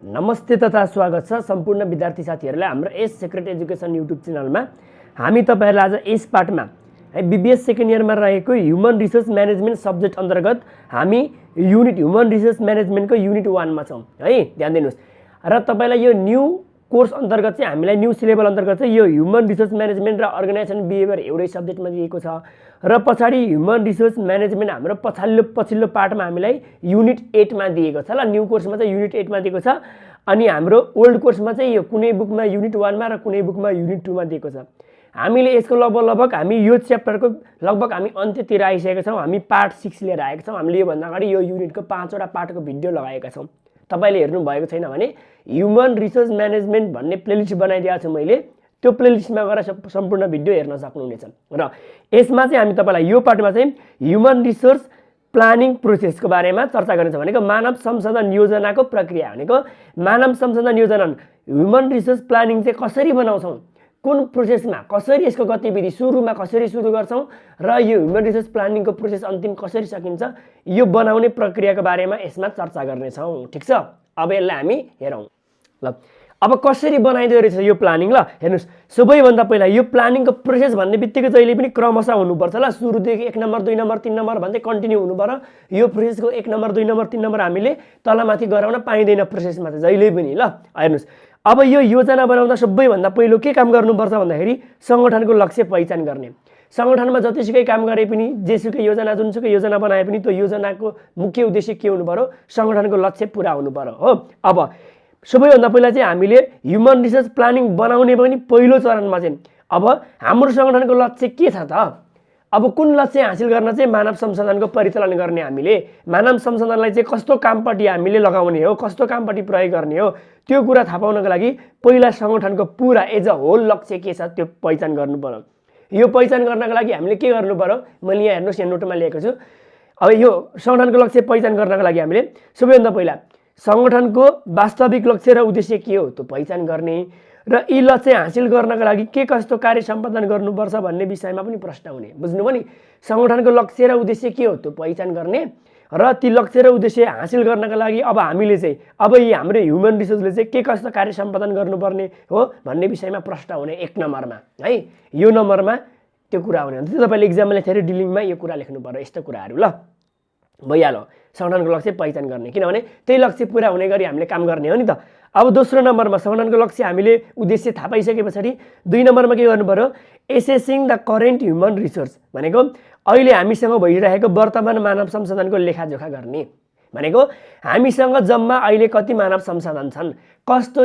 नमस्ते तथा स्वागत छ सम्पूर्ण विद्यार्थी साथीहरुलाई हाम्रो एस सिक्रेट एजुकेसन युट्युब च्यानलमा। हामी तपाईहरुलाई आज यस पाठमा बीबीएस सेकेन्ड इयरमा रहेको ह्युमन रिसोर्स म्यानेजमेन्ट सब्जेक्ट अन्तर्गत हामी युनिट ह्युमन रिसोर्स म्यानेजमेन्टको युनिट 1 मा छौं है। ध्यान दिनुस्। र तपाईलाई यो न्यू कोर्स अन्तर्गत चाहिँ हामीलाई न्यू सिलेबस अन्तर्गत चाहिँ यो ह्युमन रिसोर्स म्यानेजमेन्ट र अर्गनाइजेसन बिहेभियर एउटै सब्जेक्टमा दिएको छ र पछाडी ह्युमन रिसोर्स म्यानेजमेन्ट हाम्रो पछिल्लो पार्टमा हामीलाई युनिट 8 मा दिएको छ। ल न्यू कोर्समा चाहिँ युनिट 8 मा दिएको छ अनि हाम्रो ओल्ड कोर्समा चाहिँ यो कुनै बुकमा युनिट 1 मा र कुनै बुकमा युनिट 2 मा दिएको छ। हामीले यसको लगभग हामी यो च्याप्टरको लगभग हामी अन्त्यतिर आइसकेका छौं। हामी पार्ट 6 लिएर आएका छौं। हामीले यो भन्दा अगाडि यो युनिटको 5 वटा पार्टको भिडियो लगाएका छौं। तपाईले हेर्नु भएको छैन भने ह्युमन रिसोर्स म्यानेजमेन्ट भन्ने प्लेलिस्ट बनाइदिएको छु मैले। त्यो प्लेलिस्टमा गएर सम्पूर्ण भिडियो हेर्न सक्नुहुनेछ। र यसमा चाहिँ हामी तपाईलाई यो पार्टमा चाहिँ ह्युमन रिसोर्स प्लानिङ प्रोसेसको बारेमा चर्चा गर्नेछ। भनेको मानव संसाधन योजनाको प्रक्रिया भनेको मानव संसाधन योजना ह्युमन रिसोर्स प्लानिङ चाहिँ कसरी बनाउँछौं, कुन प्रोसेसमा कसरी यसको गतिविधि सुरुमा कसरी सुरु गर्छौं र यो ह्युमन रिसोर्स प्लानिङको प्रोसेस अन्तिम कसरी सकिन्छ यो बनाउने प्रक्रियाको बारेमा यसमा चर्चा गर्ने छौं। ठीक छ। अब यसलाई हामी हेरौं। ल अब कसरी बनाइदियो रहेछ यो प्लानिङ। ल हेर्नुस्, सबैभन्दा पहिला यो प्लानिङको प्रोसेस भन्ने बित्तिकै जहिले पनि क्रमशः हुनुपर्छ। ल सुरुदेखि 1 नम्बर 2 नम्बर 3 नम्बर भन्दै कन्टिन्यू हुनु पर्यो। यो प्रोसेसको 1 नम्बर 2 नम्बर 3 नम्बर हामीले तलमाथि गराउन पाइदैन प्रोसेसमा चाहिँ जहिले पनि। ल हेर्नुस्, अब यो योजना बनाउँदा सबैभन्दा पहिलो के काम गर्नुपर्छ भन्दाखेरि संगठनको लक्ष्य पहिचान गर्ने। संगठनमा जतिसुकै काम गरे पनि जेसुकै योजना जुनसुकै योजना बनाए पनि त्यो योजनाको मुख्य उद्देश्य के हुनु पर्यो, संगठनको लक्ष्य पूरा हुनु पर्यो हो। अब सबैभन्दा पहिला चाहिँ हामीले ह्युमन रिसोर्स प्लानिङ बनाउने पनि पहिलो चरणमा चाहिँ अब हाम्रो संगठनको लक्ष्य के छ त। अब कुन लक्ष्य हासिल गर्न चाहिँ मानव संसाधनको परिचालन गर्ने, हामीले मानव संसाधनलाई चाहिँ कस्तो कामपट्टि हामीले लगाउने हो, कस्तो कामपट्टि प्रयोग गर्ने हो त्यो कुरा थाहा पाउनको लागि पहिला संगठनको पुरा एज अ होल लक्ष्य के छ त्यो पहिचान गर्नु पर्यो। यो पहिचान गर्नको लागि हामीले के गर्नु पर्यो, मैले यहाँ हेर्नुस् यहाँ नोटमा लेखेको छु। अब यो संगठनको लक्ष्य पहिचान गर्नको लागि हामीले सबैभन्दा पहिला संगठनको वास्तविक लक्ष्य र उद्देश्य के हो त्यो पहिचान गर्ने र यी लक्ष्य हासिल गर्नका लागि के कस्तो कार्य सम्पादन गर्नुपर्छ भन्ने विषयमा पनि प्रश्न हुने। बुझ्नुभयो नि। संगठनको लक्ष्य र उद्देश्य के हो त्यो पहिचान गर्ने र ती लक्ष्य र उद्देश्य हासिल गर्नका लागि अब हामीले चाहिँ अब यी हाम्रो ह्युमन रिसोर्सले चाहिँ के कस्तो कार्य सम्पादन गर्नुपर्ने हो भन्ने विषयमा प्रश्न हुने 1 नम्बरमा है। यो नम्बरमा त्यो कुरा हुने। अन्त तपाईले एक्जाममा लेखेर डिलिङमा यो कुरा लेख्नु पर्यो। यस्तो कुराहरू ल भइहाल्यो। संगठनको लक्ष्य पहिचान गर्ने किनभने त्यही लक्ष्य पूरा हुने गरी हामीले काम गर्ने हो नि त। अब दोस्रो नम्बरमा संगठनको लक्ष्य हामीले उद्देश्य थाहा पाइसकेपछि 2 नम्बरमा के गर्नु पर्यो, एसेसिङ द करेन्ट ह्युमन रिसोर्स भनेको अहिले हामीसँग भइरहेको वर्तमान मानव संसाधनको लेखाजोखा गर्ने। भनेको हामीसँग जम्मा अहिले कति मानव संसाधन छन्, कस्तो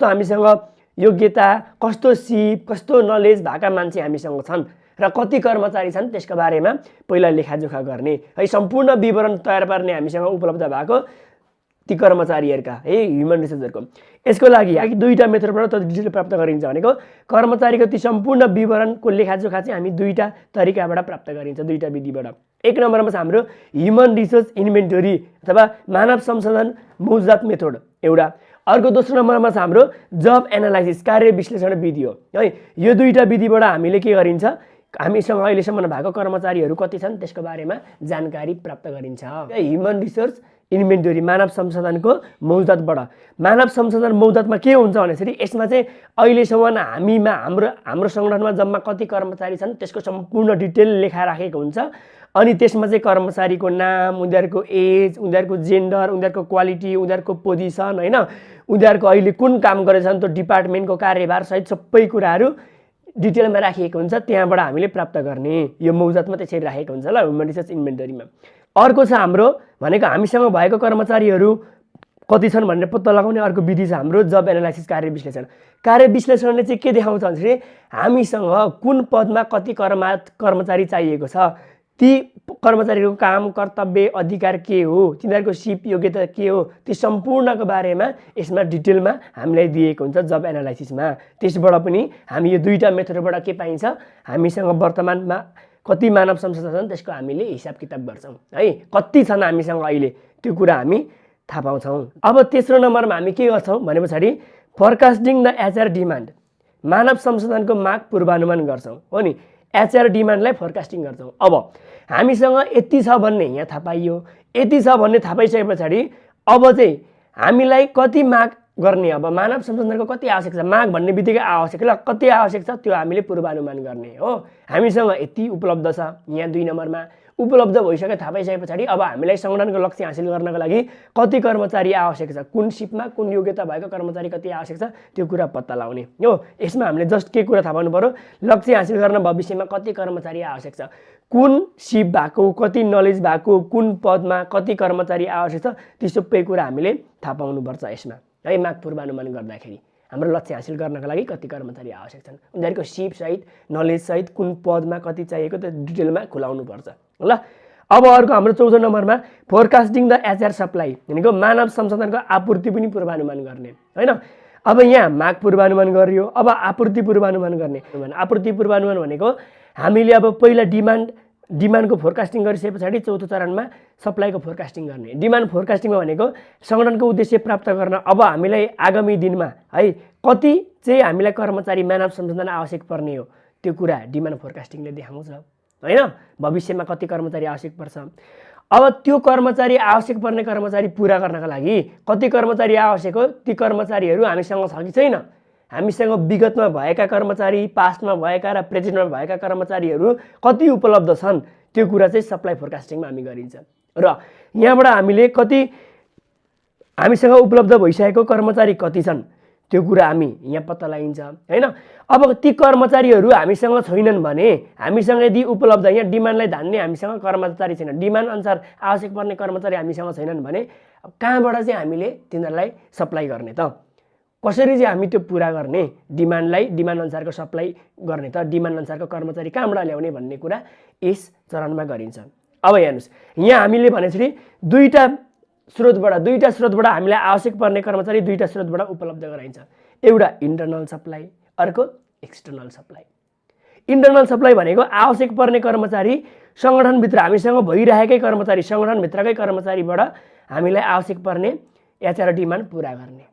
हामीसँग योग्यता, कस्तो सिप, कस्तो नलेज भएका मान्छे हामीसँग छन् र कति कर्मचारी छन् त्यसको बारेमा पहिला लेखाजोखा गर्ने है। सम्पूर्ण विवरण तयार पार्ने हामीसँग उपलब्ध भएको ती कर्मचारीहरुका है ह्युमन रिसोर्सहरुको। यसको लागि दुईटा मेथडबाट त डिटेल प्राप्त गरिन्छ। भनेको कर्मचारीको ती सम्पूर्ण विवरणको लेखाजोखा चाहिँ हामी दुईटा तरिकाबाट प्राप्त गरिन्छ, दुईटा विधिबाट। 1 नम्बरमा चाहिँ हाम्रो ह्युमन रिसोर्स इन्भेन्टरी अथवा मानव संसाधन मौजात मेथड एउटा। अर्को दोस्रो नम्बरमा चाहिँ हाम्रो जब एनालाइसिस कार्य विश्लेषण विधि हो है। यो दुईटा विधिबाट हामीले के गरिन्छ, हामीसँग अहिलेसम्म भएको कर्मचारीहरू कति छन् त्यसको बारेमा जानकारी प्राप्त गरिन्छ। ह्युमन रिसोर्स इन्भेन्टरी मानव संसाधनको मौजातबाट। मानव संसाधन मौजातमा के हुन्छ भनेपछि यसमा चाहिँ अहिलेसम्म हाम्रो संगठनमा जम्मा कति कर्मचारी छन् त्यसको सम्पूर्ण डिटेल लेखा राखेको हुन्छ। अनि त्यसमा चाहिँ कर्मचारीको नाम, उनीहरूको एज, उनीहरूको जेन्डर, उनीहरूको क्वालिटी, उनीहरूको पोजिसन हैन, उनीहरूको अहिले कुन काम गरेछन् त्यो डिपार्टमेन्टको कार्यभार सहित सबै कुराहरू डिटेलमा राखिएको हुन्छ। त्यहाँबाट हामीले प्राप्त गर्ने यो मौजातमा त्यसरी राखेको हुन्छ ल ह्युमन रिसोर्स इन्भेन्टरीमा। अर्को छ हाम्रो भनेको हामीसँग भएको कर्मचारीहरू कति छन् भनेर पत्ता लगाउने अर्को विधि छ हाम्रो जब एनालाइसिस कार्य विश्लेषण। कार्य विश्लेषणले चाहिँ के देखाउँछ भने हामीसँग कुन पदमा कति कर्मचारी चाहिएको छ, ती कर्मचारीको काम, कर्तव्य, अधिकार के हो, तिनीहरूको सिप योग्यता के हो, ती सम्पूर्णको बारेमा यसमा डिटेलमा हामीलाई दिएको हुन्छ जब एनालाइसिसमा। त्यसबाट पनि हामी यो दुईटा मेथडबाट के पाइन्छ, हामीसँग वर्तमानमा कति मानव संसाधन छन् त्यसको हामीले हिसाब किताब गर्छौं है। कति छन् हामीसँग अहिले त्यो कुरा हामी थाहा पाउँछौं। अब तेस्रो नम्बरमा हामी के गर्छौं भनेपछि फोरकास्टिङ द एचआर डिमान्ड, मानव संसाधनको माग पूर्वानुमान गर्छौं हो नि। एचआर डिमान्डलाई फोरकास्टिङ गर्छौं। अब हामीसँग यति छ भन्ने यहाँ थाहा पाइयो, यति छ भन्ने थाहा पाइसकेपछि अब चाहिँ हामीलाई कति माग गर्ने, अब मानव संसाधनको कति आवश्यक छ, माग भन्ने बित्तिकै आवश्यक, ल कति आवश्यक छ त्यो हामीले पूर्वानुमान गर्ने हो। हामीसँग यति उपलब्ध छ, यहाँ 2 नम्बरमा उपलब्ध भइसक्यो, थाहा पाइसके पछाडि अब हामीलाई संगठनको लक्ष्य हासिल गर्नको लागि कति कर्मचारी आवश्यक छ, कुन सिपमा कुन योग्यता भएको कर्मचारी कति आवश्यक छ त्यो कुरा पत्ता लगाउने हो। यसमा हामीले जस्ट के कुरा थाहा पाउनु पर्यो, लक्ष्य हासिल गर्न भविष्यमा कति कर्मचारी आवश्यक छ, कुन सिप भएको, कति नलेज भएको, कुन पदमा कति कर्मचारी आवश्यक छ, ती सबै कुरा हामीले थाहा पाउनुपर्छ यसमा है। माग पूर्वानुमान गर्दाखेरि हाम्रो लक्ष्य हासिल गर्नका लागि कति कर्मचारी आवश्यक छन्, उनीहरूको सिप सहित नलेज सहित कुन पदमा कति चाहिएको त्यो डिटेलमा खुलाउनु पर्छ ल। अब अर्को हाम्रो 14 नम्बरमा फोरकास्टिङ द एचआर सप्लाई भनेको मानव संसाधनको आपूर्ति पनि पूर्वानुमान गर्ने हैन। अब यहाँ माग पूर्वानुमान गरियो, अब आपूर्ति पूर्वानुमान गर्ने। आपूर्ति पूर्वानुमान भनेको हामीले अब पहिला डिमान्डको फोरकास्टिङ गरिसके पछाडि चौथो चरणमा सप्लाईको फोरकास्टिङ गर्ने। डिमान्ड फोरकास्टिङमा भनेको संगठनको उद्देश्य प्राप्त गर्न अब हामीलाई आगामी दिनमा है कति चाहिँ हामीलाई कर्मचारी मानव संसाधन आवश्यक पर्ने हो त्यो कुरा डिमान्ड फोरकास्टिङले देखाउँछ हैन। भविष्यमा कति कर्मचारी आवश्यक पर्छ, अब त्यो कर्मचारी आवश्यक पर्ने कर्मचारी पुरा गर्नका लागि कति कर्मचारी आवश्यक हो, ती कर्मचारीहरू हामीसँग छ कि छैन, हामीसँग विगतमा भएका कर्मचारी, पास्टमा भएका र प्रेजेन्टमा भएका कर्मचारीहरू कति उपलब्ध छन् त्यो कुरा चाहिँ सप्लाई फोरकास्टिङमा हामी गरिन्छ। र यहाँबाट हामीले कति हामीसँग उपलब्ध भइसकेको कर्मचारी कति छन् त्यो कुरा हामी यहाँ पत्ता लगाइन्छ हैन। अब ती कर्मचारीहरू हामीसँग छैनन् भने, हामीसँग यदि उपलब्ध यहाँ डिमान्डलाई धान्ने हामीसँग कर्मचारी छैन, डिमान्ड अनुसार आवश्यक पर्ने कर्मचारी हामीसँग छैनन् भने कहाँबाट चाहिँ हामीले तिनीहरूलाई सप्लाई गर्ने त, कसरी चाहिँ हामी त्यो पुरा गर्ने, डिमान्डलाई डिमान्ड अनुसारको सप्लाई गर्ने त, डिमान्ड अनुसारको कर्मचारी कहाँबाट ल्याउने भन्ने कुरा यस चरणमा गरिन्छ। अब हेर्नुस्, यहाँ हामीले भनेपछि दुईटा स्रोतबाट हामीलाई आवश्यक पर्ने कर्मचारी दुईटा स्रोतबाट उपलब्ध गराइन्छ। एउटा इन्टरनल सप्लाई, अर्को एक्सटर्नल सप्लाई। इन्टरनल सप्लाई भनेको आवश्यक पर्ने कर्मचारी संगठनभित्र हामीसँग भइरहेकै कर्मचारी, संगठनभित्रकै कर्मचारीबाट हामीलाई आवश्यक पर्ने एचआर डिमान्ड पुरा गर्ने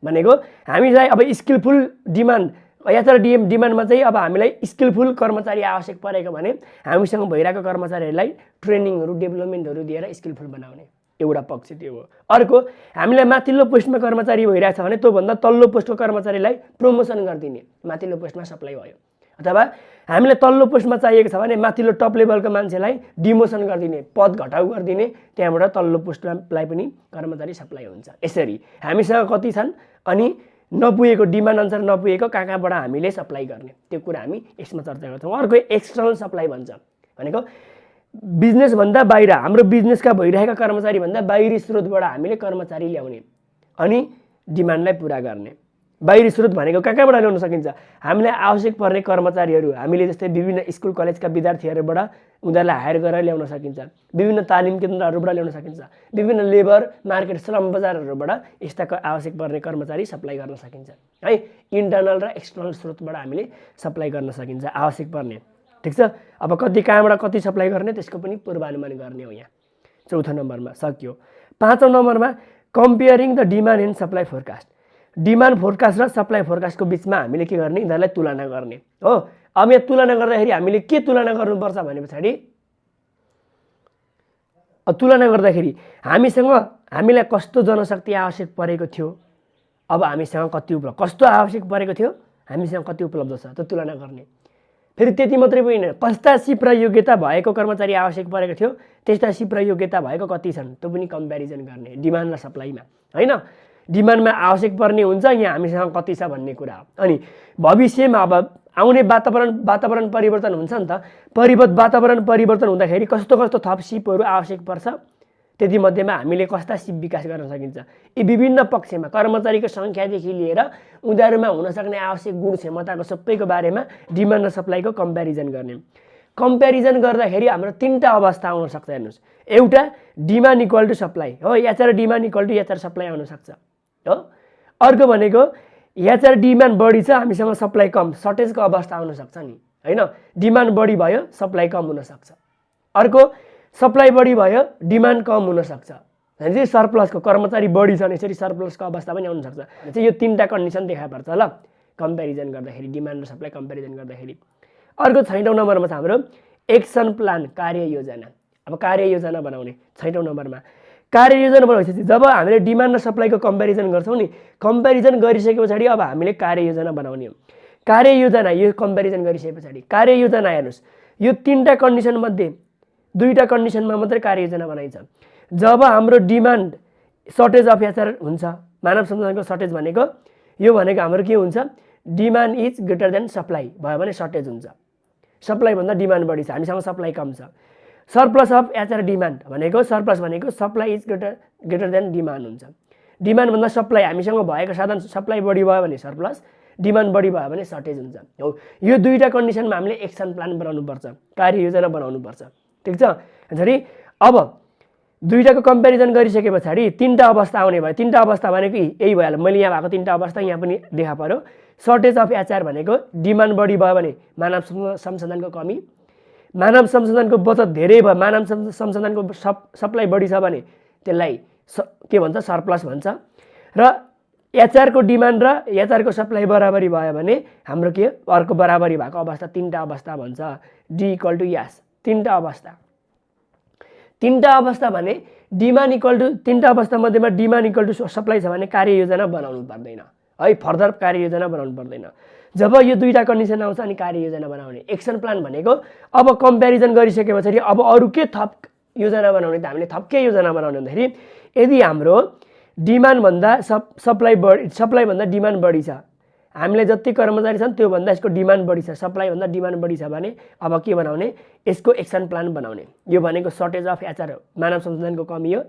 भनेको हामीलाई अब स्किलफुल डिमान्ड एचआर डिमान्डमा चाहिँ अब हामीलाई स्किलफुल कर्मचारी आवश्यक परेको भने हामीसँग भइरहेको कर्मचारीहरूलाई ट्रेनिङहरू डेभलपमेन्टहरू दिएर स्किलफुल बनाउने एउटा पक्ष त्यो हो। अर्को हामीलाई माथिल्लो पोस्टमा कर्मचारी भइरहेछ भने त्योभन्दा तल्लो पोस्टको कर्मचारीलाई प्रमोसन गरिदिने, माथिल्लो पोस्टमा सप्लाई भयो, अथवा हामीलाई तल्लो पोस्टमा चाहिएको छ भने माथिल्लो टप लेभलको मान्छेलाई डिमोसन गरिदिने, पद घटाउ गरिदिने, त्यहाँबाट तल्लो पोस्टलाई पनि कर्मचारी सप्लाई हुन्छ। यसरी हामीसँग कति छन् अनि नपुगेको डिमान्ड अनुसार नपुगेको कहाँबाट हामीले सप्लाई गर्ने त्यो कुरा हामी यसमा चर्चा गर्छौँ। अर्को एक्सटर्नल सप्लाई भन्छ भनेको बिजनेसभन्दा बाहिर, हाम्रो बिजनेसका भइरहेका कर्मचारीभन्दा बाहिरी स्रोतबाट हामीले कर्मचारी ल्याउने अनि डिमान्डलाई पुरा गर्ने। बाहिरी स्रोत भनेको कहाँबाट ल्याउन सकिन्छ, हामीलाई आवश्यक पर्ने कर्मचारीहरू हामीले जस्तै विभिन्न स्कुल कलेजका विद्यार्थीहरूबाट उनीहरूलाई हायर गरेर ल्याउन सकिन्छ, विभिन्न तालिम केन्द्रहरूबाट ल्याउन सकिन्छ, विभिन्न लेबर मार्केट श्रम बजारहरूबाट यस्ता आवश्यक पर्ने कर्मचारी सप्लाई गर्न सकिन्छ है। इन्टरनल र एक्सटर्नल स्रोतबाट हामीले सप्लाई गर्न सकिन्छ आवश्यक पर्ने, ठिक छ। अब कति कहाँबाट कति सप्लाई गर्ने त्यसको पनि पूर्वानुमान गर्ने हो। यहाँ 4थो नम्बरमा सकियो। 5औं नम्बरमा comparing the demand and supply forecast. Demand forecast र सप्लाई फोरकास्टको बिचमा हामीले के गर्ने, यिनीहरूलाई तुलना गर्ने हो। अब यहाँ तुलना गर्दाखेरि हामीले के तुलना गर्नुपर्छ भने पछाडि तुलना गर्दाखेरि हामीलाई कस्तो जनशक्ति आवश्यक परेको थियो, अब हामीसँग कति उपलब्ध, कस्तो आवश्यक परेको थियो, हामीसँग कति उपलब्ध छ त्यो तुलना गर्ने। फेरि त्यति मात्रै पनि होइन, कस्ता सिप र योग्यता भएको कर्मचारी आवश्यक परेको थियो, त्यस्ता सिप र योग्यता भएको कति छन् त्यो पनि कम्पेरिजन गर्ने डिमान्ड र सप्लाईमा हैन। डिमान्डमा आवश्यक पर्ने हुन्छ, यहाँ हामीसँग कति छ भन्ने कुरा हो। अनि भविष्यमा अब आउने वातावरण परिवर्तन हुन्छ नि त, वातावरण परिवर्तन हुँदाखेरि कस्तो थप सिपहरू आवश्यक पर्छ, त्यति मध्येमा हामीले कस्ता सिप विकास गर्न सकिन्छ, यी विभिन्न पक्षमा कर्मचारीको सङ्ख्यादेखि लिएर उनीहरूमा हुन सक्ने आवश्यक गुण क्षमताको सबैको बारेमा डिमान्ड र सप्लाईको कम्पेरिजन गर्ने। कम्पेरिजन गर्दाखेरि हाम्रो 3टा अवस्था आउन सक्छ। हेर्नुहोस्, एउटा डिमान्ड इक्वल टु सप्लाई हो, HR demand equal to HR supply आउन सक्छ हो। अर्को भनेको एचआर डिमान्ड बढी छ, हामीसँग सप्लाई कम, सर्टेजको अवस्था आउन सक्छ नि हैन। डिमान्ड बढी भयो, सप्लाई कम हुन सक्छ। अर्को सप्लाई बढी भयो, डिमान्ड कम हुन सक्छ, भनेपछि सरप्लसको कर्मचारी बढी छन्, यसरी सरप्लसको अवस्था पनि आउन सक्छ। चाहिँ यो 3टा कन्डिसन देखा पर्छ ल कम्पेरिजन गर्दाखेरि, डिमान्ड र सप्लाई कम्पेरिजन गर्दाखेरि। अर्को 6औं नम्बरमा छ हाम्रो एक्सन प्लान, कार्य योजना। अब कार्य योजना बनाउने 6औं नम्बरमा कार्ययोजना बनाएपछि जब हामीले डिमान्ड र सप्लाईको कम्पेरिजन गर्छौँ नि, कम्पेरिजन गरिसके पछाडि अब हामीले कार्ययोजना बनाउने हो। कार्ययोजना यो कम्पेरिजन गरिसके पछाडि कार्ययोजना हेर्नुहोस्, यो 3टा कन्डिसन मध्ये 2टा कन्डिसनमा मात्रै कार्ययोजना बनाइन्छ। जब हाम्रो डिमान्ड सर्टेज अफ एचआर हुन्छ, मानव संसाधनको सर्टेज भनेको यो भनेको हाम्रो के हुन्छ, demand is greater than supply भयो भने सर्टेज हुन्छ। सप्लाई भन्दा डिमान्ड बढी छ, हामीसँग सप्लाई कम छ। सरप्लस अफ एचआर डिमान्ड भनेको सरप्लस भनेको supply is greater than demand हुन्छ। डिमान्ड भन्दा सप्लाई हामीसँग भएको साधन सप्लाई बढी भयो भने सरप्लस, डिमान्ड बढी भयो भने सर्टेज हुन्छ। हो, यो 2टा कन्डिसनमा हामीले एक्सन प्लान बनाउनु पर्छ, कार्ययोजना बनाउनु पर्छ। ठीक छ। यसरी अब 2टाको कम्पेरिजन गरिसके पछाडि 3टा अवस्था आउने भयो। 3टा अवस्था भनेको यही भइहाल्यो, मैले यहाँ भएको 3टा अवस्था यहाँ पनि देखा पर्यो। सर्टेज अफ एचआर भनेको डिमान्ड बढी भयो भने मानव संसाधनको कमी, मानव संसाधनको बचत धेरै भयो, मानव संसाधनको सप्लाई बढी छ भने त्यसलाई के भन्छ, सरप्लस भन्छ। र एचआरको डिमान्ड र एचआरको सप्लाई बराबरी भयो भने हाम्रो के अर्को बराबरी भएको अवस्था 3टा अवस्था भन्छ, डी इक्वल टु एस। 3टा अवस्था, 3टा अवस्था भने डिमान्ड इक्वल टु 3टा अवस्था मध्येमा डिमान्ड इक्वल टु सप्लाई छ भने कार्ययोजना बनाउनु पर्दैन है, फर्दर कार्ययोजना बनाउनु पर्दैन। जब यो 2टा कन्डिसन आउँछ अनि कार्ययोजना बनाउने। एक्सन प्लान भनेको अब कम्पेरिजन गरिसके पछाडि अब अरू के थप योजना बनाउने त हामीले थप के योजना बनाउने भन्दाखेरि यदि हाम्रो डिमान्ड भन्दा सप्लाई भन्दा डिमान्ड बढी छ, हामीले जति कर्मचारी छन् त्यो भन्दा यसको डिमान्ड बढी छ, सप्लाई भन्दा डिमान्ड बढी छ भने अब के बनाउने, यसको एक्सन प्लान बनाउने। यो भनेको सर्टेज अफ एचआर हो, मानव संसाधनको कमी हो।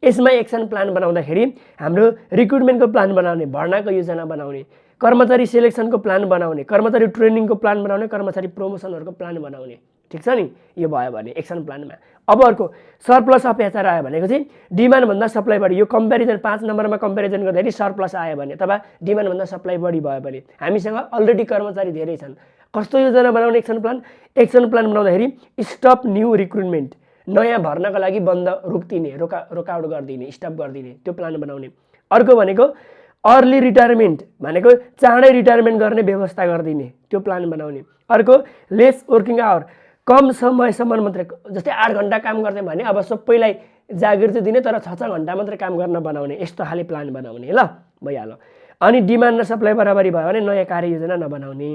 यसमा एक्सन प्लान बनाउँदाखेरि हाम्रो रिक्रुटमेन्टको प्लान बनाउने, भर्नाको योजना बनाउने, कर्मचारी सिलेक्सनको प्लान बनाउने, कर्मचारी ट्रेनिङको प्लान बनाउने, कर्मचारी प्रमोसनहरूको प्लान बनाउने। ठीक छ नि, यो भयो भने एक्सन प्लानमा। अब अर्को सरप्लस अफ एचआर आयो भनेको चाहिँ डिमान्ड भन्दा सप्लाई बढी। यो कम्पेरिजन 5 नम्बरमा कम्पेरिजन गर्दाखेरि सरप्लस आयो भने अथवा डिमान्ड भन्दा सप्लाई बढी भयो भने हामीसँग अलरेडी कर्मचारी धेरै छन्। कस्तो योजना बनाउने एक्सन प्लान? एक्सन प्लान बनाउँदाखेरि स्टप न्यू रिक्रुटमेन्ट, नयाँ भर्नाको लागि बन्द रोकिदिने, रोकाउट गरिदिने, स्टप गरिदिने, त्यो प्लान बनाउने। अर्को भनेको अर्ली रिटायरमेन्ट भनेको चाँडै रिटायरमेन्ट गर्ने व्यवस्था गरिदिने, त्यो प्लान बनाउने। अर्को लेस वर्किङ आवर, कम समयसम्म मात्रै, जस्तै 8 घन्टा काम गर्ने भने अब सबैलाई जागिर चाहिँ दिने तर 6 घन्टा मात्रै काम गर्न बनाउने, यस्तो खाले प्लान बनाउने। ल भइहाल्यो। अनि डिमान्ड र सप्लाई बराबरी भयो भने नयाँ कार्ययोजना नबनाउने।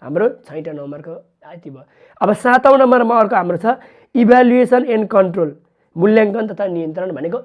हाम्रो 6 नम्बरको यति भयो। अब 7औं नम्बरमा अर्को हाम्रो छ इभ्यालुएसन एन्ड कन्ट्रोल, मूल्याङ्कन तथा नियन्त्रण भनेको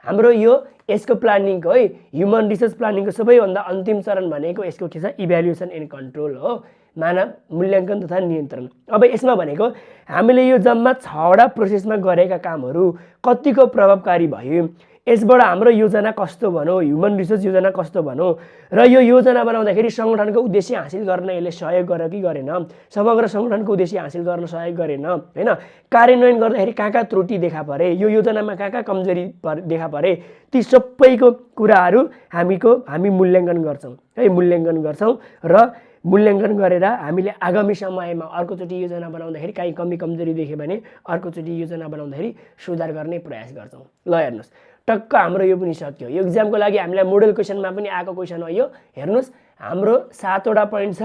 हाम्रो यो यसको प्लानिङको है, ह्युमन रिसोर्स प्लानिङको सबैभन्दा अन्तिम चरण भनेको यसको के छ, इभ्यालुएसन एन्ड कन्ट्रोल हो, मानव मूल्याङ्कन तथा नियन्त्रण। अब यसमा भनेको हामीले यो जम्मा 6वटा प्रोसेसमा गरेका कामहरू कतिको प्रभावकारी भयो, यसबाट हाम्रो योजना कस्तो भनौँ, ह्युमन रिसोर्स योजना कस्तो भनौँ, र यो योजना बनाउँदाखेरि सङ्गठनको उद्देश्य हासिल गर्न यसले सहयोग गर्यो कि गरेन, समग्र सङ्गठनको उद्देश्य हासिल गर्न सहयोग गरेन हैन, कार्यान्वयन गर्दाखेरि कहाँ त्रुटि देखा परे, यो योजनामा कहाँ कमजोरी देखा परे, ती सबैको कुराहरू हामी मूल्याङ्कन गर्छौँ है, मूल्याङ्कन गर्छौँ। र मूल्याङ्कन गरेर हामीले आगामी समयमा अर्कोचोटि योजना बनाउँदाखेरि काहीँ कमी कमजोरी देख्यो भने अर्कोचोटि योजना बनाउँदाखेरि सुधार गर्ने प्रयास गर्छौँ। ल हेर्नुहोस्, टक्क हाम्रो यो पनि सक्यो। यो एक्जामको लागि हामीलाई मोडल क्वेसनमा पनि आएको क्वेसन हो यो। हेर्नुहोस्, हाम्रो 7वटा पोइन्ट छ,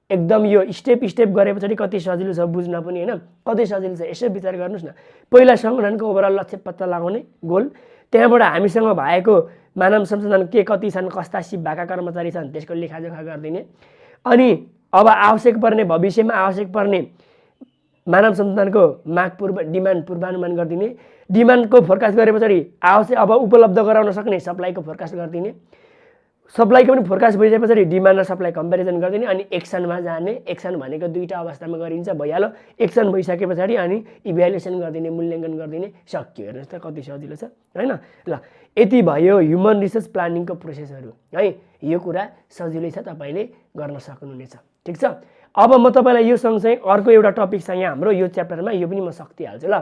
एकदम यो स्टेप स्टेप गरे पछाडि कति सजिलो छ बुझ्न पनि हैन, कति सजिलो छ यसो विचार गर्नुहोस् न। पहिला सङ्गठनको ओभरअल लक्ष्य पत्ता लगाउने गोल, त्यहाँबाट हामीसँग भएको मानव संसाधन के कति छन्, कस्ता सिप भएका कर्मचारी छन् त्यसको लेखाजोखा गरिदिने। अनि अब आवश्यक पर्ने, भविष्यमा आवश्यक पर्ने मानव संसाधनको माग डिमान्ड पूर्वानुमान गरिदिने, डिमान्डको फोरकास्ट गरे पछाडि आवश्यक अब उपलब्ध गराउन सक्ने सप्लाईको फोरकास्ट गरिदिने, सप्लाईको पनि फोरकास्ट भइसके पछाडि डिमान्ड र सप्लाई कम्पेरिजन गरिदिने, अनि एक्सनमा जाने। एक्सन भनेको 2टा अवस्थामा गरिन्छ, भइहाल्यो। एक्सन भइसके पछाडि अनि इभ्यालुएसन गरिदिने, मूल्याङ्कन गरिदिने, सक्यो। हेर्नुहोस् त कति सजिलो छ हैन। ल यति भयो ह्युमन रिसोर्स प्लानिङको प्रोसेसहरू है। यो कुरा सजिलै छ, तपाईँले गर्न सक्नुहुनेछ। ठिक छ। अब म तपाईँलाई यो सँगसँगै अर्को एउटा टपिक छ यहाँ हाम्रो यो च्याप्टरमा, यो पनि म सक्तिहाल्छु। ल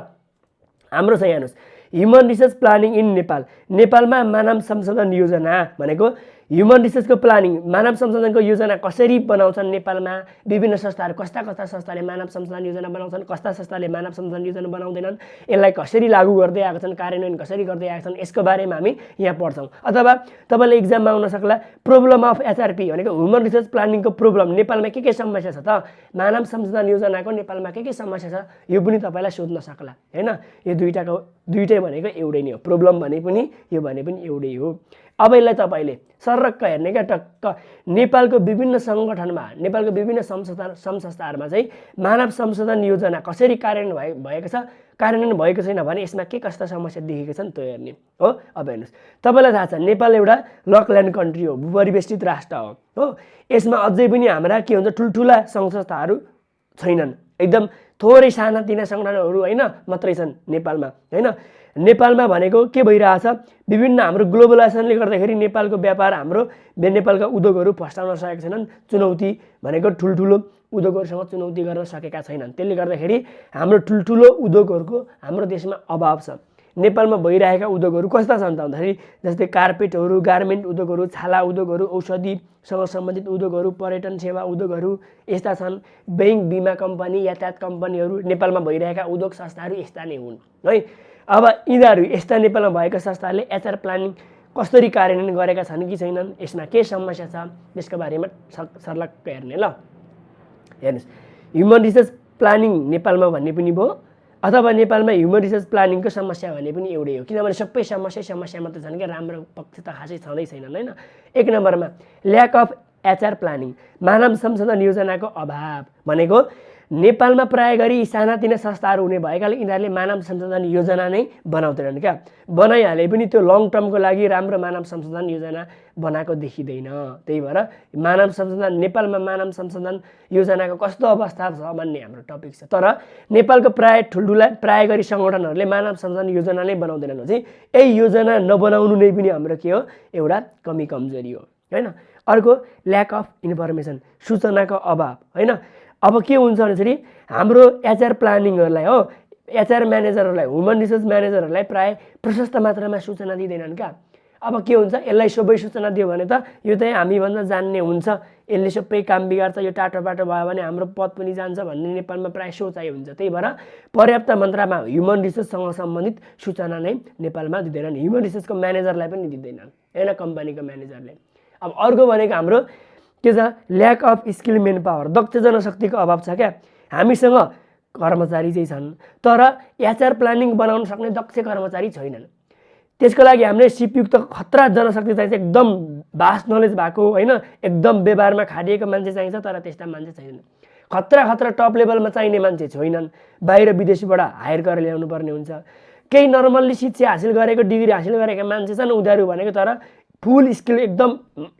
हाम्रो छ हेर्नुहोस् human resource planning in Nepal. नेपालमा मानव संसाधन योजना भनेको ह्युमन रिसोर्सको प्लानिङ मानव संसाधनको योजना कसरी बनाउँछन् नेपालमा विभिन्न संस्थाहरू कस्ता संस्थाले मानव संसाधन योजना बनाउँछन् कस्ता संस्थाले मानव संसाधन योजना बनाउँदैनन् यसलाई कसरी लागू गर्दै आएका छन् कार्यान्वयन कसरी गर्दै आएका छन् यसको बारेमा हामी यहाँ पढ्छौँ। अथवा तपाईँले इक्जाममा आउन सक्ला प्रोब्लम अफ एचआरपी भनेको ह्युमन रिसोर्स प्लानिङको प्रोब्लम नेपालमा के समस्या छ त मानव संसाधन योजनाको नेपालमा के समस्या छ यो पनि तपाईँलाई सोध्न सक्ला हैन। यो दुईटै भनेको एउटै नै हो प्रोब्लम भने पनि यो भने पनि एउटै हो। अब यसलाई तपाईँले सर्रक्क हेर्ने क्या टक्क नेपालको विभिन्न सङ्गठनमा नेपालको विभिन्न संस्थाहरूमा चाहिँ मानव संसाधन योजना कसरी कार्यान्वयन भएको छैन भने यसमा के कस्ता समस्या देखेको छन् त्यो हेर्ने हो। अब हेर्नुहोस् तपाईँलाई थाहा छ नेपाल एउटा लकल्यान्ड कन्ट्री हो भूपरिवेष्टित राष्ट्र हो यसमा अझै पनि हाम्रा के हुन्छ ठुल्ठुला संस्थाहरू छैनन् एकदम थोरै सानातिना सङ्गठनहरू होइन मात्रै छन् नेपालमा हैन। नेपालमा भनेको के भइरहेछ विभिन्न हाम्रो ग्लोबलाइजेसनले गर्दाखेरि नेपालको व्यापार हाम्रो नेपालका उद्योगहरू फस्टाउन सकेका छैनन् चुनौती भनेको ठुल्ठुलो उद्योगहरूसँग चुनौती गर्न सकेका छैनन् त्यसले गर्दाखेरि हाम्रो ठुल्ठुलो उद्योगहरूको हाम्रो देशमा अभाव छ। नेपालमा भइरहेका उद्योगहरू कस्ता छन् त भन्दाखेरि जस्तै कार्पेटहरू गार्मेन्ट उद्योगहरू छाला उद्योगहरू औषधिसँग सम्बन्धित उद्योगहरू पर्यटन सेवा उद्योगहरू यस्ता छन्। बैंक बिमा कम्पनी यातायात कम्पनीहरू नेपालमा भइरहेका उद्योग संस्थाहरू यस्ता नै हुन् है। अब यिनीहरू यस्ता नेपालमा भएका संस्थाहरूले एचआर प्लानिङ कसरी कार्यान्वयन गरेका छन् कि छैनन् यसमा के समस्या छ त्यसको बारेमा सर्लक्क हेर्ने ल। हेर्नुहोस् ह्युमन रिसोर्स प्लानिङ नेपालमा भन्ने पनि भयो अथवा नेपालमा ह्युमन रिसोर्स प्लानिङको समस्या भने पनि एउटै हो किनभने सबै समस्या मात्रै छन् क्या राम्रो पक्ष त खासै छँदै छैनन् होइन। एक नम्बरमा ल्याक अफ एचआर प्लानिङ मानव संसाधन योजनाको अभाव भनेको नेपालमा प्राय गरी सानातिना संस्थाहरू हुने भएकाले यिनीहरूले मानव संसाधन योजना नै बनाउँदैनन् क्या बनाइहाले पनि त्यो लङ टर्मको लागि राम्रो मानव संसाधन योजना बनाएको देखिँदैन। त्यही भएर मानव संसाधन नेपालमा मानव संसाधन योजनाको कस्तो अवस्था छ भन्ने हाम्रो टपिक छ। तर नेपालको प्राय गरी सङ्गठनहरूले मानव संसाधन योजना नै बनाउँदैनन् चाहिँ यही योजना नबनाउनु नै पनि हाम्रो के हो एउटा कमी कमजोरी हो हैन। अर्को ल्याक अफ इन्फर्मेसन सूचनाको अभाव हैन। अब के हुन्छ भनेपछि हाम्रो एचआर प्लानिङहरूलाई हो एचआर म्यानेजरहरूलाई ह्युमन रिसोर्स म्यानेजरहरूलाई प्राय प्रशस्त मात्रामा सूचना दिँदैनन् क्या। अब के हुन्छ यसलाई सबै सूचना दियो भने त यो चाहिँ हामीभन्दा जान्ने हुन्छ यसले सबै काम बिगार्छ यो टाटो बाटो भयो भने हाम्रो पद पनि जान्छ भन्ने नेपालमा प्राय सोचाइ हुन्छ। त्यही भएर पर्याप्त मात्रामा ह्युमन रिसोर्ससँग सम्बन्धित सूचना नै नेपालमा दिँदैनन् ह्युमन रिसोर्सको म्यानेजरलाई पनि दिँदैनन् हैन कम्पनीको म्यानेजरले। अब अर्को भनेको हाम्रो के छ lack of skill manpower दक्ष जनशक्तिको अभाव छ क्या। हामीसँग कर्मचारी चाहिँ छन् तर एचआर प्लानिङ बनाउन सक्ने दक्ष कर्मचारी छैनन्। त्यसको लागि हामीले सिपयुक्त खतरा जनशक्ति चाहिन्छ एकदम भास्ट नलेज भएको होइन एकदम व्यवहारमा खाडिएको मान्छे चाहिन्छ तर त्यस्ता मान्छे छैनन्। खतरा टप लेभलमा चाहिने मान्छे छैनन् बाहिर विदेशबाट हायर गरेर ल्याउनु पर्ने हुन्छ। केही नर्मल्ली शिक्षा हासिल गरेको डिग्री हासिल गरेका मान्छे छन् उनीहरू भनेको तर फुल स्किल एकदम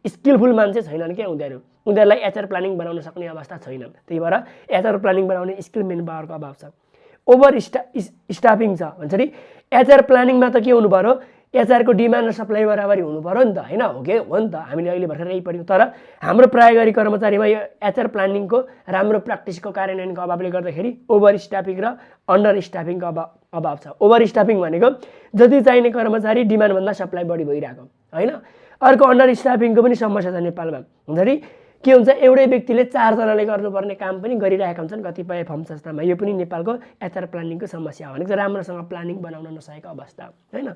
स्किलफुल मान्छे छैनन् क्या उनीहरूलाई एचआर प्लानिङ बनाउन सक्ने अवस्था छैन। त्यही भएर एचआर प्लानिङ बनाउने स्किल मेन पावरको अभाव छ। ओभर स्टाफिङ छ भन्छ नि एचआर प्लानिङमा त के हुनु पर्यो एचआरको डिमान्ड र सप्लाई बराबरी हुनु पर्यो नि त होइन हो नि त हामीले अहिले भर्खर यही पढ्यौँ। तर हाम्रो प्राय गरी कर्मचारीमा यो एचआर प्लानिङको राम्रो प्र्याक्टिसको कार्यान्वयनको अभावले गर्दाखेरि ओभर स्टाफिङ र अन्डर स्टाफिङको अभाव छ। ओभर स्टाफिङ भनेको जति चाहिने कर्मचारी डिमान्डभन्दा सप्लाई बढी भइरहेको होइन। अर्को अन्डर स्टाफिङको पनि समस्या छ नेपालमा हुँदाखेरि के हुन्छ एउटै व्यक्तिले 4 जनाले गर्नुपर्ने काम पनि गरिरहेका हुन्छन् कतिपय फर्म संस्थामा। यो पनि नेपालको एचआर प्लानिङको समस्या हो भनेको राम्रोसँग प्लानिङ बनाउन नसकेको अवस्था होइन।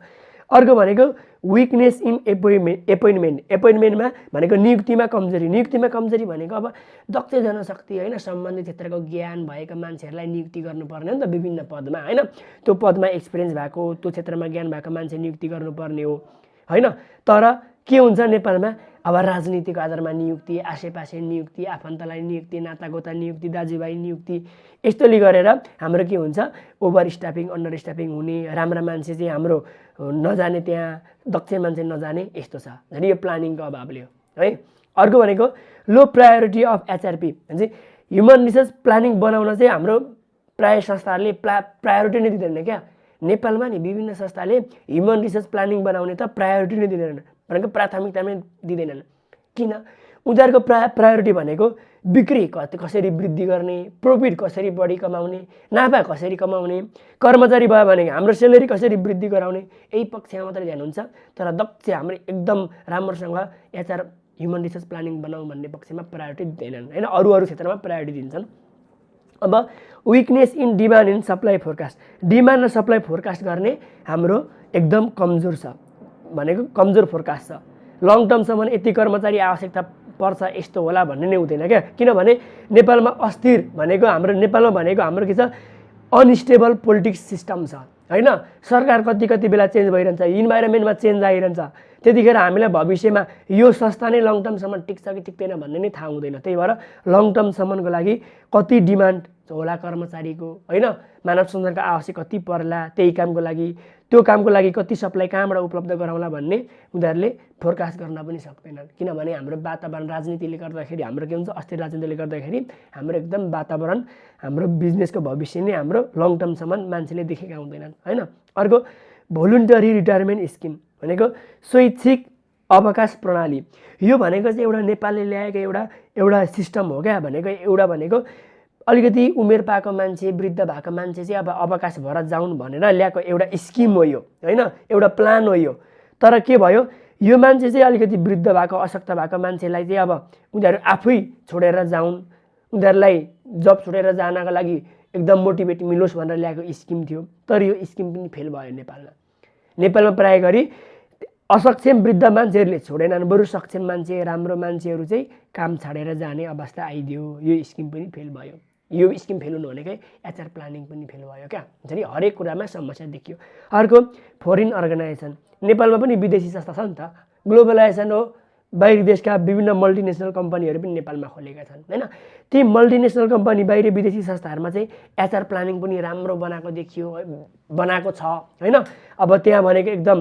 अर्को भनेको विकनेस इन एपोइन्टमेन्टमा भनेको नियुक्तिमा कमजोरी भनेको अब दक्ष जनशक्ति होइन सम्बन्धित क्षेत्रको ज्ञान भएको मान्छेहरूलाई नियुक्ति गर्नुपर्ने हो नि त विभिन्न पदमा होइन। त्यो पदमा एक्सपिरियन्स भएको त्यो क्षेत्रमा ज्ञान भएको मान्छे नियुक्ति गर्नुपर्ने हो होइन। तर के हुन्छ नेपालमा अब राजनीतिको आधारमा नियुक्ति आसेपासे नियुक्ति आफन्तलाई नियुक्ति नातागोता नियुक्ति दाजुभाइ नियुक्ति यस्तोले गरेर हाम्रो के हुन्छ ओभर स्टाफिङ अन्डर स्टाफिङ हुने राम्रा मान्छे चाहिँ हाम्रो नजाने त्यहाँ दक्ष मान्छे नजाने यस्तो छ झन् यो प्लानिङको अभावले हो है। अर्को भनेको लो प्रायोरिटी अफ एचआरपी भन्छ ह्युमन रिसोर्स प्लानिङ बनाउन चाहिँ हाम्रो प्राय संस्थाहरूले प्रायोरिटी नै दिँदैन क्या। नेपालमा नि विभिन्न संस्थाले ह्युमन रिसोर्स प्लानिङ बनाउने त प्रायोरिटी नै दिँदैनन् भनेको प्राथमिकता नै दिँदैनन्। किन उनीहरूको प्रायोरिटी भनेको बिक्री कसरी वृद्धि गर्ने, प्रॉफिट कसरी बढी कमाउने, नाफा कसरी कमाउने, कर्मचारी भयो भने हाम्रो स्यालेरी कसरी वृद्धि गराउने, यही पक्षमा मात्रै ध्यान हुन्छ। तर दक्ष हाम्रो एकदम राम्रोसँग एचआर ह्युमन रिसोर्स प्लानिङ बनाऊ भन्ने पक्षमा प्रायोरिटी दिँदैनन् हैन, अरू क्षेत्रमा प्रायोरिटी दिन्छन्। अब weakness in demand and supply forecast, demand र सप्लाई फोरकास्ट गर्ने हाम्रो एकदम कमजोर छ भनेको कमजोर फोरकास्ट छ। लङ टर्मसम्म यति कर्मचारी आवश्यकता पर्छ यस्तो होला भन्ने नै हुँदैन क्या, किनभने नेपालमा अस्थिर भनेको हाम्रो के छ, अनस्टेबल पोलिटिक्स सिस्टम छ हैन। सरकार कति बेला चेन्ज भइरहन्छ, इन्भाइरोमेन्टमा चेन्ज आइरहन्छ, त्यतिखेर हामीलाई भविष्यमा यो संस्था नै लङ टर्मसम्म टिक्छ कि टिक्दैन भन्ने नै थाहा हुँदैन। त्यही भएर लङ टर्मसम्मको लागि कति डिमान्ड होला कर्मचारीको हैन, मानव संसाधनको आवश्यक कति पर्ला, त्यही कामको लागि त्यो कामको लागि कति सप्लाई कहाँबाट उपलब्ध गराउला भन्ने उनीहरूले फोरकास्ट गर्न पनि सक्दैनन्। किनभने हाम्रो वातावरण राजनीतिले गर्दाखेरि हाम्रो के हुन्छ, अस्थिर राजनीतिले गर्दाखेरि हाम्रो एकदम वातावरण हाम्रो बिजनेसको भविष्य नै हाम्रो लङ टर्मसम्म मान्छेले देखेका हुँदैनन् हैन। अर्को भोलुन्टरी रिटायरमेन्ट स्किम भनेको स्वैच्छिक अवकाश प्रणाली, यो भनेको चाहिँ एउटा नेपालले ल्याएको एउटा सिस्टम हो क्या। भनेको अलिकति उमेर पाएको मान्छे, वृद्ध भएको मान्छे चाहिँ अब अवकाश भएर जाउन् भनेर ल्याएको एउटा स्किम हो यो हैन, एउटा प्लान हो यो। तर के भयो, यो मान्छे चाहिँ अलिकति वृद्ध भएको अशक्त भएको मान्छेलाई चाहिँ अब उनीहरू आफै छोडेर जाउन्, उनीहरूलाई जब छोडेर जानका लागि एकदम मोटिभेट मिलोस् भनेर ल्याएको स्किम थियो। तर यो स्किम पनि फेल भयो नेपालमा प्राय गरी असक्षम वृद्ध मान्छेहरूले छोडेनन्, बरु सक्षम मान्छे राम्रो मान्छेहरू चाहिँ काम छाडेर जाने अवस्था आइदियो। यो स्किम पनि फेल भयो। यो स्किम फेल हुनु भनेकै एचआर प्लानिङ पनि फेल भयो क्या, जसरी हरेक कुरामा समस्या देखियो। अर्को फरेन अर्गनाइजेसन, नेपालमा पनि विदेशी संस्था छ नि त, ग्लोबलाइजेसन हो, बाहिरी देशका विभिन्न मल्टिनेसनल कम्पनीहरू पनि नेपालमा खोलेका छन् हैन। ती मल्टिनेसनल कम्पनी बाहिरी विदेशी संस्थाहरूमा चाहिँ एचआर प्लानिङ पनि राम्रो बनाएको छ हैन। अब त्यहाँ भनेको एकदम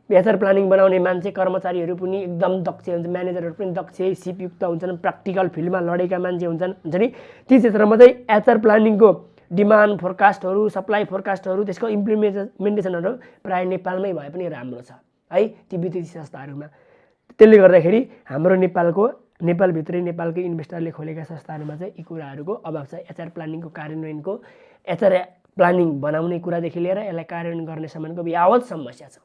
एचआर प्लानिङ बनाउने मान्छे कर्मचारीहरू पनि एकदम दक्ष हुन्छ, म्यानेजरहरू पनि दक्ष सिपयुक्त हुन्छन्, प्र्याक्टिकल फिल्डमा लडेका मान्छे हुन्छन् नि। ती क्षेत्रमा चाहिँ एचआर प्लानिङको डिमान्ड फोरकास्टहरू, सप्लाई फोरकास्टहरू, त्यसको इम्प्लिमेन्टेसनहरू प्राय नेपालमै भए पनि राम्रो छ है ती विदेशी संस्थाहरूमा। त्यसले गर्दाखेरि हाम्रो नेपालभित्रै नेपालकै इन्भेस्टरले खोलेका संस्थाहरूमा चाहिँ यी कुराहरूको अभाव छ। एचआर प्लानिङको कार्यान्वयनको, एचआर प्लानिङ बनाउने कुरादेखि लिएर यसलाई कार्यान्वयन गर्नेसम्मको यावत समस्या छ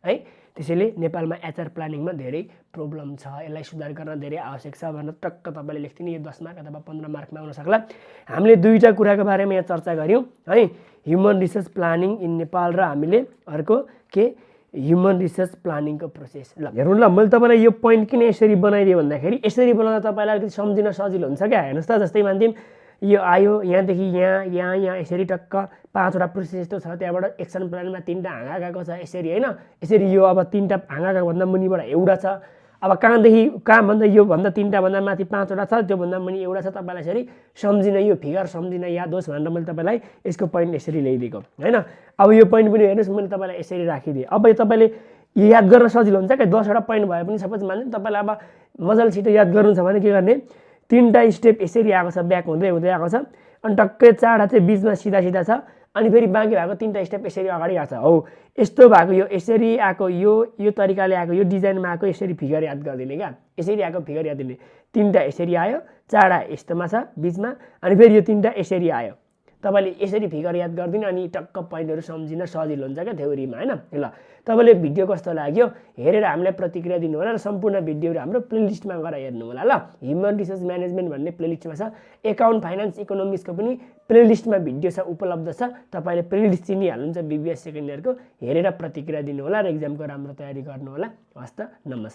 है। त्यसैले नेपालमा एचआर प्लानिङमा धेरै प्रब्लम छ, यसलाई सुधार गर्न धेरै आवश्यक छ भनेर टक्क तपाईँले लेख्दिनु। यो 10 मार्क अथवा 15 मार्कमा आउन सक्ला। हामीले दुईवटा कुराको बारेमा यहाँ चर्चा गऱ्यौँ है, human resource planning in Nepal र हामीले अर्को के ह्युमन रिसोर्स प्लानिङको प्रोसेस। ल हेर्नु ल, मैले तपाईँलाई यो पोइन्ट किन यसरी बनाइदिएँ भन्दाखेरि यसरी बनाउँदा तपाईँलाई अलिकति सम्झिन सजिलो हुन्छ क्या। हेर्नुहोस् त, जस्तै मान्छौँ यो आयो यहाँदेखि यहाँ यसरी टक्क 5वटा प्रोसेस यस्तो छ, त्यहाँबाट एक्सन प्लानमा 3टा हाँगा गएको छ यसरी हैन। यसरी यो अब 3टा हाँगा गएको भन्दा मुनिबाट एउटा छ, अब कहाँ भन्दा यो भन्दा 3टा भन्दा माथि 5वटा छ, त्यो भन्दा मुनि एउटा छ। तपाईँलाई यसरी सम्झिन, यो फिगर सम्झिन याद होस् भनेर मैले तपाईँलाई यसको पोइन्ट यसरी ल्याइदिएको हैन। अब यो पोइन्ट पनि हेर्नुहोस्, मैले तपाईँलाई यसरी राखिदिएँ। अब तपाईँले याद गर्न सजिलो हुन्छ क्या, 10वटा पोइन्ट भए पनि सपोज मान्छौँ तपाईँलाई अब मजाले छिटो याद गर्नु छ भने के गर्ने, 3टा स्टेप यसरी आएको छ, ब्याक हुँदै आएको छ, अनि टक्कै 4वटा चाहिँ बिचमा सिधा छ, अनि फेरि बाँकी भएको 3टा स्टेप यसरी अगाडि आएको छ। हो यस्तो भएको, यो यसरी आएको, यो तरिकाले आएको, यो डिजाइनमा आएको, यसरी फिगर याद गरिदिने क्या, यसरी आएको फिगर याद दिने। 3टा यसरी आयो, 4वटा यस्तोमा छ बिचमा, अनि फेरि यो 3टा यसरी आयो। तपाईँले यसरी फिगर याद गरिदिनु, अनि टक्क पोइन्टहरू सम्झिन सजिलो हुन्छ क्या थ्योरीमा हैन। ल तपाईँले भिडियो कस्तो लाग्यो हेरेर हामीलाई प्रतिक्रिया दिनु होला र सम्पूर्ण भिडियोहरू हाम्रो प्लेलिस्टमा गएर हेर्नु होला। ल ह्युमन रिसोर्स म्यानेजमेन्ट भन्ने प्लेलिस्टमा छ, एकाउन्ट फाइनान्स इकोनोमिक्सको पनि प्लेलिस्टमा भिडियो छ उपलब्ध छ। तपाईँले प्लेलिस्ट चिनिहाल्नुहुन्छ BBS सेकेन्ड इयरको, हेरेर प्रतिक्रिया दिनु होला र एक्जामको राम्रो तयारी गर्नु होला। हस्त नमस्ते।